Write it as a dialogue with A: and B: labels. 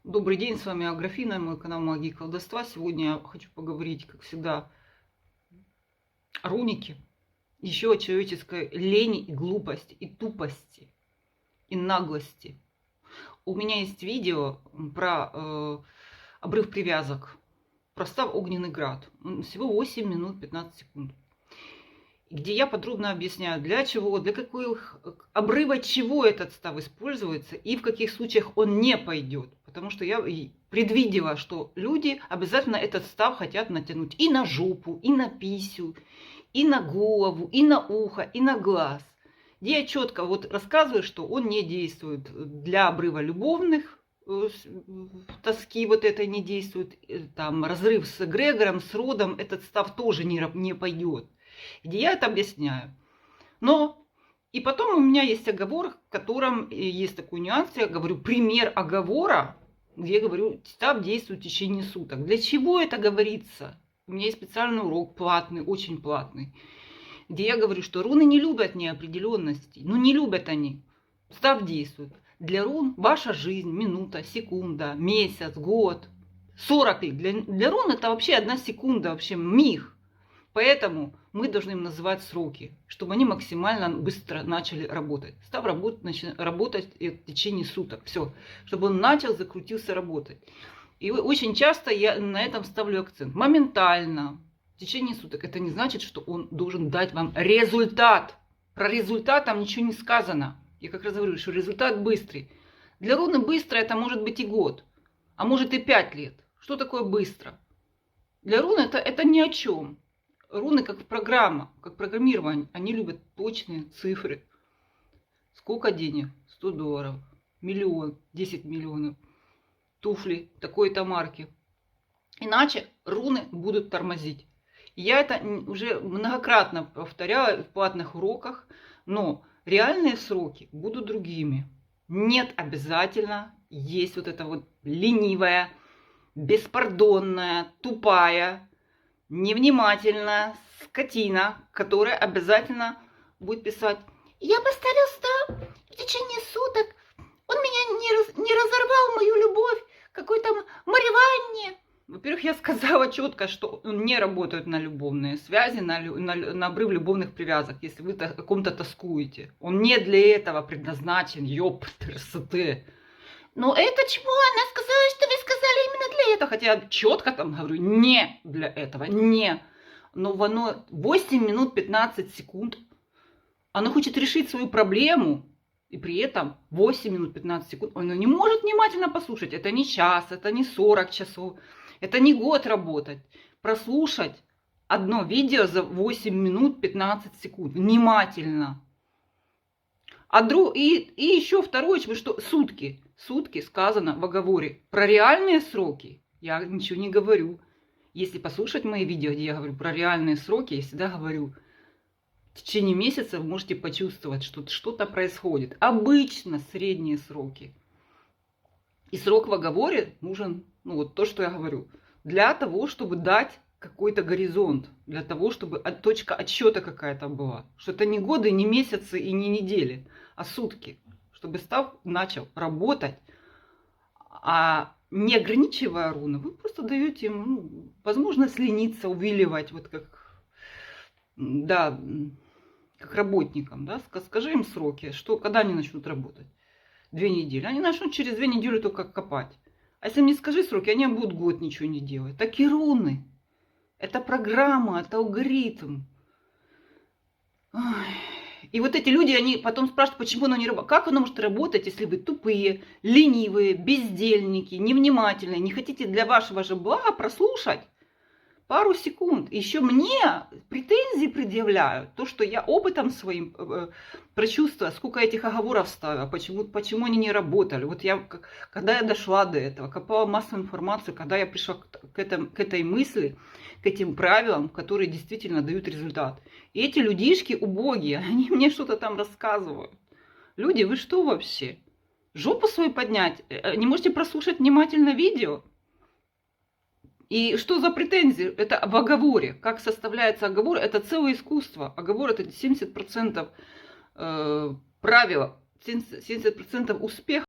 A: Добрый день, с вами Аграфина, мой канал Магии и Колдовства. Сегодня я хочу поговорить, как всегда, о рунике, еще о человеческой лени и глупости, и тупости, и наглости. У меня есть видео про обрыв привязок, про став Огненный Град. Всего 8 минут 15 секунд. Где я подробно объясняю, для чего, для каких обрыва чего этот став используется и в каких случаях он не пойдет. Потому что я предвидела, что люди обязательно этот став хотят натянуть и на жопу, и на писю, и на голову, и на ухо, и на глаз. Где я четко рассказываю, что он не действует для обрыва любовных, тоски вот это не действует, там разрыв с эгрегором, с родом, этот став тоже не пойдет. Где я это объясняю. Но и потом у меня есть оговор, в котором есть такой нюанс. Я говорю пример оговора, где я говорю, став действует в течение суток. Для чего это говорится? У меня есть специальный урок платный, очень платный, где я говорю, что руны не любят неопределенности. Ну не любят они. Став действует. Для рун ваша жизнь, минута, секунда, месяц, год, 40 лет. Для рун это вообще 1 секунда, вообще миг. Поэтому мы должны им называть сроки, чтобы они максимально быстро начали работать. Став работать в течение суток. Все. Чтобы он начал, закрутился работать. И очень часто я на этом ставлю акцент. Моментально, в течение суток. Это не значит, что он должен дать вам результат. Про результат там ничего не сказано. Я как раз говорю, что результат быстрый. Для руны быстро это может быть и год. А может и 5 лет. Что такое быстро? Для руны это ни о чем. Руны как программа, как программирование. Они любят точные цифры. Сколько денег? 100 долларов. Миллион, 10 миллионов. Туфли такой-то марки. Иначе руны будут тормозить. Я это уже многократно повторяла в платных уроках. Но реальные сроки будут другими. Нет обязательно. Есть вот эта вот ленивая, беспардонная, тупая, невнимательная скотина, которая обязательно будет писать: я поставил став в течение суток, он меня не разорвал мою любовь, какой-то Мариванне. Во-первых, я сказала четко, что он не работает на любовные связи, на обрыв любовных привязок, если вы о ком-то тоскуете. Он не для этого предназначен, ёпт-РСТ. Но это чего? Она сказала, что вы сказали именно для этого. Хотя я четко там говорю, не для этого, не. Но оно 8 минут 15 секунд. Оно хочет решить свою проблему. И при этом 8 минут 15 секунд оно не может внимательно послушать. Это не час, это не 40 часов. Это не год работать. Прослушать одно видео за 8 минут 15 секунд. Внимательно. И еще второе, что сутки. Сутки сказано в оговоре. Про реальные сроки я ничего не говорю. Если послушать мои видео, где я говорю про реальные сроки, я всегда говорю, в течение месяца вы можете почувствовать, что что-то происходит. Обычно средние сроки. И срок в оговоре нужен, вот то, что я говорю, для того, чтобы дать какой-то горизонт, для того, чтобы точка отсчета какая-то была. Что это не годы, не месяцы и не недели, а сутки. Чтобы став начал работать, а не ограничивая руны, вы просто даете им возможность лениться, увиливать, вот как, да, как работникам. Да? Скажи им сроки, что, когда они начнут работать. 2 недели. Они начнут через 2 недели только копать. А если им не скажи сроки, они будут год ничего не делать. Так и руны. Это программа, это алгоритм. Ой. И вот эти люди, они потом спрашивают, почему оно не работает. Как оно может работать, если вы тупые, ленивые, бездельники, невнимательные, не хотите для вашего же блага прослушать пару секунд. Еще мне претензии предъявляют. То, что я опытом своим прочувствовала, сколько этих оговоров ставила, почему они не работали. Вот когда я дошла до этого, копала массу информации, когда я пришла к этой мысли, к этим правилам, которые действительно дают результат. И эти людишки убогие, они мне что-то там рассказывают. Люди, вы что вообще? Жопу свою поднять? Не можете прослушать внимательно видео? И что за претензии? Это в оговоре. Как составляется оговор? Это целое искусство. Оговор это 70% правила, 70% успеха.